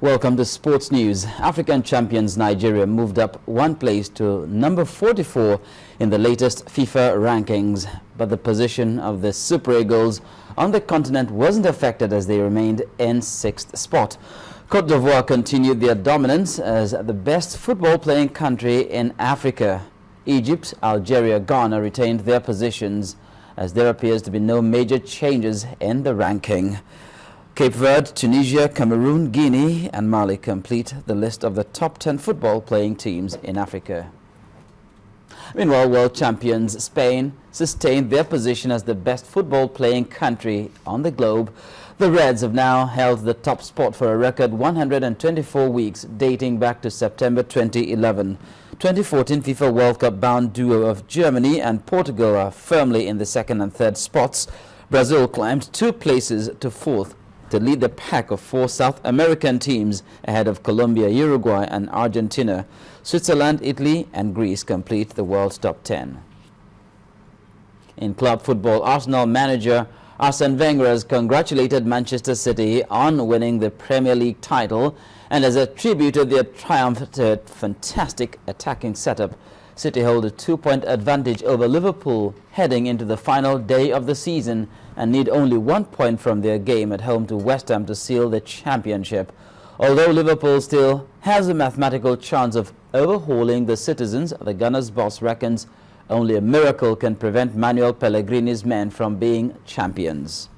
Welcome to Sports News. African champions Nigeria moved up one place to number 44 in the latest FIFA rankings. But the position of the Super Eagles on the continent wasn't affected as they remained in 6th spot. Côte d'Ivoire continued their dominance as the best football playing country in Africa. Egypt, Algeria, Ghana retained their positions as there appears to be no major changes in the ranking. Cape Verde, Tunisia, Cameroon, Guinea and Mali complete the list of the top 10 football playing teams in Africa. Meanwhile, world champions Spain sustained their position as the best football playing country on the globe. The Reds have now held the top spot for a record 124 weeks, dating back to September 2011. 2014 FIFA World Cup bound duo of Germany and Portugal are firmly in the second and third spots. Brazil climbed 2 places to 4th to lead the pack of 4 South American teams ahead of Colombia, Uruguay and Argentina. Switzerland, Italy and Greece complete the world's top 10. In club football, Arsenal manager Arsene Wenger has congratulated Manchester City on winning the Premier League title and has attributed their triumph to a fantastic attacking setup. City hold a 2-point advantage over Liverpool heading into the final day of the season and need only 1 point from their game at home to West Ham to seal the championship. Although Liverpool still has a mathematical chance of overhauling the Citizens, the Gunners' boss reckons only a miracle can prevent Manuel Pellegrini's men from being champions.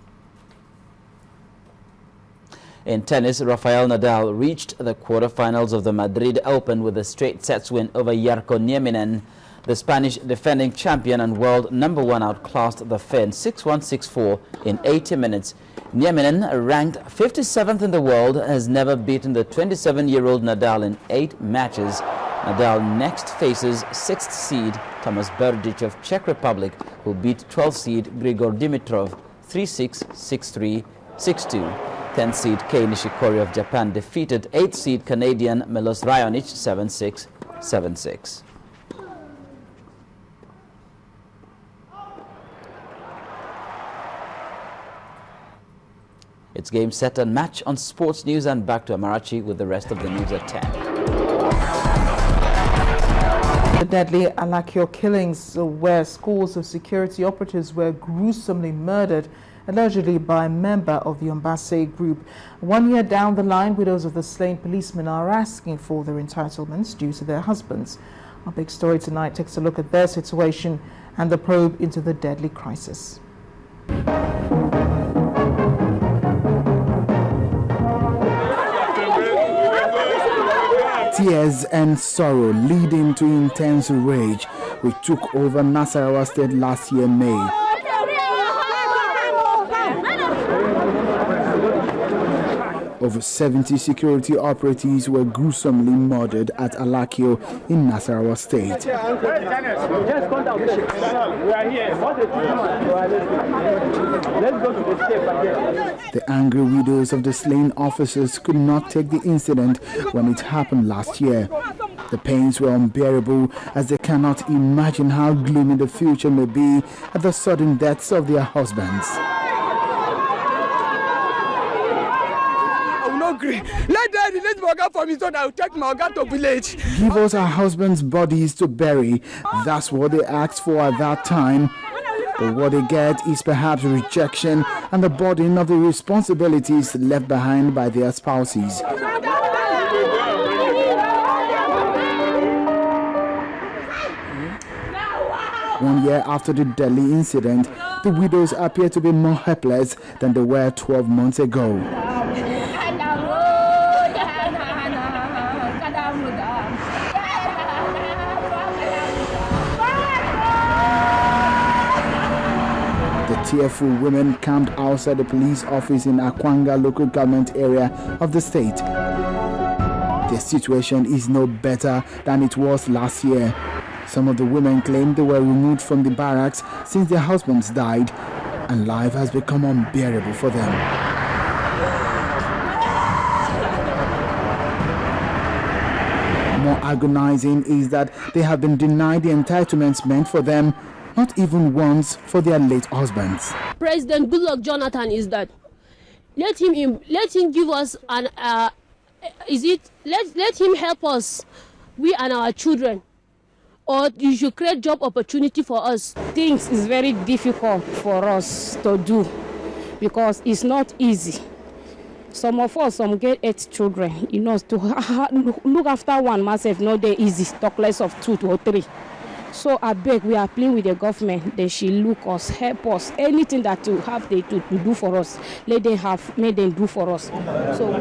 In tennis, Rafael Nadal reached the quarterfinals of the Madrid Open with a straight sets win over Jarko Nieminen. The Spanish defending champion and world number 1 outclassed the Finn 6-1, 6-4 in 80 minutes. Nieminen, ranked 57th in the world, has never beaten the 27-year-old Nadal in 8 matches. Nadal next faces 6th seed Tomas Berdych of Czech Republic, who beat 12th seed Grigor Dimitrov 3-6, 6-3, 6-2. 10th seed Kei Nishikori of Japan defeated 8th seed Canadian Milos Raonic 7-6, 7-6. It's game, set and match on Sports News, and back to Amarachi with the rest of the news at 10. The deadly Alakio killings, where scores of security operatives were gruesomely murdered, allegedly by a member of the Ombase group. 1 year down the line, widows of the slain policemen are asking for their entitlements due to their husbands. Our big story tonight takes a look at their situation and the probe into the deadly crisis. Tears and sorrow leading to intense rage, which took over Nasarawa State last year, May. Over 70 security operatives were gruesomely murdered at Alakio in Nasarawa State. The angry widows of the slain officers could not take the incident when it happened last year. The pains were unbearable as they cannot imagine how gloomy the future may be at the sudden deaths of their husbands. Let Morgan for me so that I'll take Morgan to village. Give us our husbands' bodies to bury. That's what they asked for at that time. But what they get is perhaps rejection and the burden of the responsibilities left behind by their spouses. 1 year after the deadly incident, the widows appear to be more helpless than they were 12 months ago. The tearful women camped outside the police office in Akwanga local government area of the state. Their situation is no better than it was last year. Some of the women claimed they were removed from the barracks since their husbands died, and life has become unbearable for them. More agonizing is that they have been denied the entitlements meant for them, not even once for their late husbands. President Goodluck Jonathan is that let him give us is it let him help us, we and our children, or you should create job opportunity for us. Things is very difficult for us to do because it's not easy. Some of us, some get 8 children, you know, to look after one myself, not that easy, talk less of 2 or 3. So I beg, we are playing with the government. They should look us, help us. Anything that to have they to do for us, let them do for us. So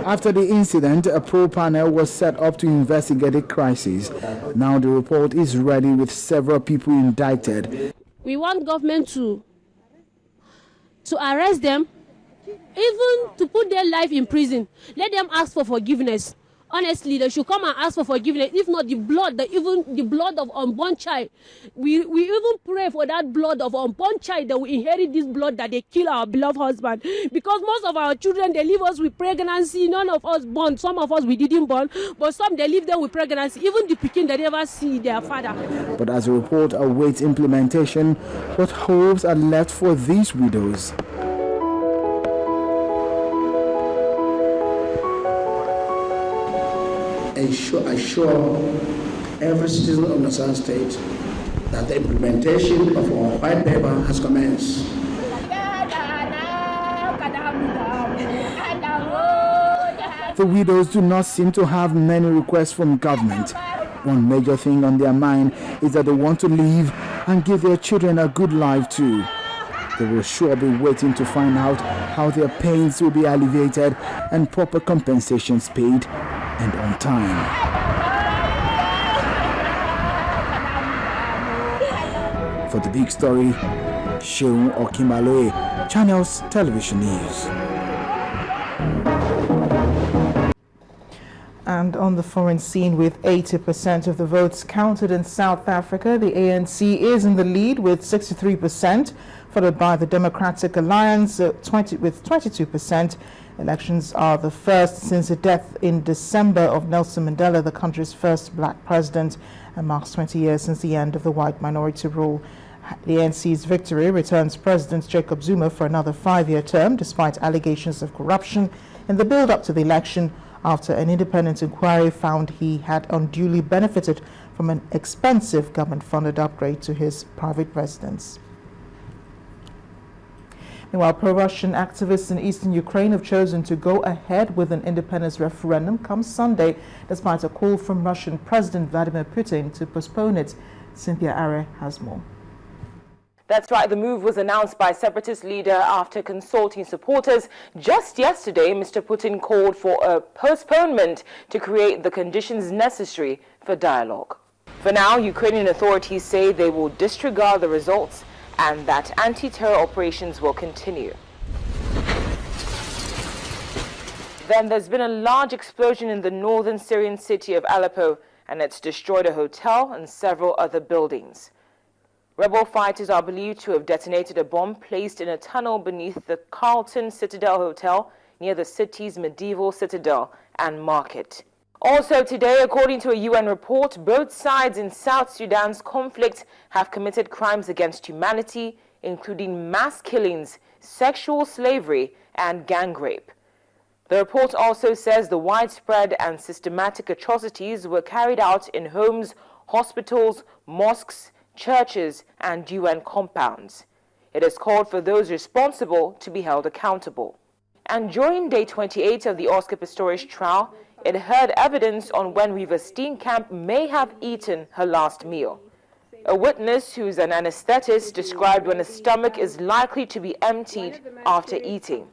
After the incident, a probe panel was set up to investigate the crisis. Now the report is ready with several people indicted. We want government to arrest them, even to put their life in prison. Let them ask for forgiveness. Honestly, they should come and ask for forgiveness. If not, even the blood of unborn child. We even pray for that blood of unborn child that we inherit this blood that they kill our beloved husband. Because most of our children, they leave us with pregnancy. None of us born. Some of us, we didn't born. But some, they leave them with pregnancy. Even the pikin, they never see their father. But as the report awaits implementation, what hopes are left for these widows? Assure every citizen of Nassau State that the implementation of our white paper has commenced. The widows do not seem to have many requests from government. One major thing on their mind is that they want to leave and give their children a good life too. They will sure be waiting to find out how their pains will be alleviated and proper compensations paid and on time. For the big story, Sheung Okimaloe, Channels Television News. And on the foreign scene, with 80% of the votes counted in South Africa, the ANC is in the lead with 63%, followed by the Democratic Alliance with 22%. Elections are the first since the death in December of Nelson Mandela, the country's first black president, and marks 20 years since the end of the white minority rule. The ANC's victory returns President Jacob Zuma for another 5-year term, despite allegations of corruption in the build-up to the election, after an independent inquiry found he had unduly benefited from an expensive government-funded upgrade to his private residence. Meanwhile, pro-Russian activists in eastern Ukraine have chosen to go ahead with an independence referendum come Sunday, despite a call from Russian President Vladimir Putin to postpone it. Cynthia Are has more. That's right, the move was announced by separatist leader after consulting supporters. Just yesterday, Mr. Putin called for a postponement to create the conditions necessary for dialogue. For now, Ukrainian authorities say they will disregard the results and that anti-terror operations will continue. Then there's been a large explosion in the northern Syrian city of Aleppo, and it's destroyed a hotel and several other buildings. Rebel fighters are believed to have detonated a bomb placed in a tunnel beneath the Carlton Citadel Hotel near the city's medieval citadel and market. Also today, according to a UN report, both sides in South Sudan's conflict have committed crimes against humanity, including mass killings, sexual slavery, and gang rape. The report also says the widespread and systematic atrocities were carried out in homes, hospitals, mosques, churches, and UN compounds. It has called for those responsible to be held accountable. And during day 28 of the Oscar Pistorius trial, it heard evidence on when Reeva Steenkamp may have eaten her last meal. A witness who's an anesthetist described when a stomach is likely to be emptied after eating.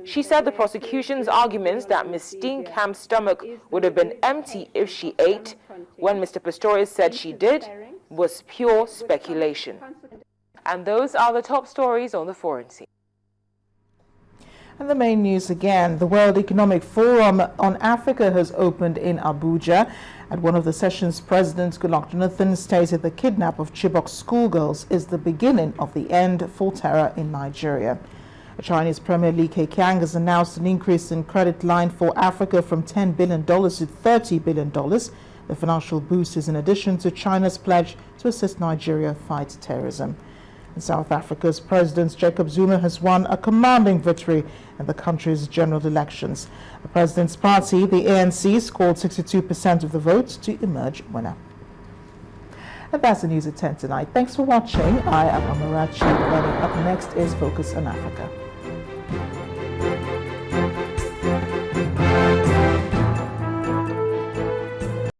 She said the prosecution's arguments that Ms. Steenkamp's stomach would have been empty if she ate, when Mr. Pistorius said she did, was pure speculation. And those are the top stories on the foreign scene. And the main news again, the World Economic Forum on Africa has opened in Abuja. At one of the sessions, President Goodluck Jonathan stated the kidnap of Chibok schoolgirls is the beginning of the end for terror in Nigeria. Chinese Premier Li Keqiang has announced an increase in credit line for Africa from $10 billion to $30 billion. The financial boost is in addition to China's pledge to assist Nigeria fight terrorism. In South Africa's President Jacob Zuma has won a commanding victory in the country's general elections. The president's party, the ANC, scored 62% of the vote to emerge winner. And that's the news at 10 tonight. Thanks for watching. I am Amarachi. Up next is Focus on Africa.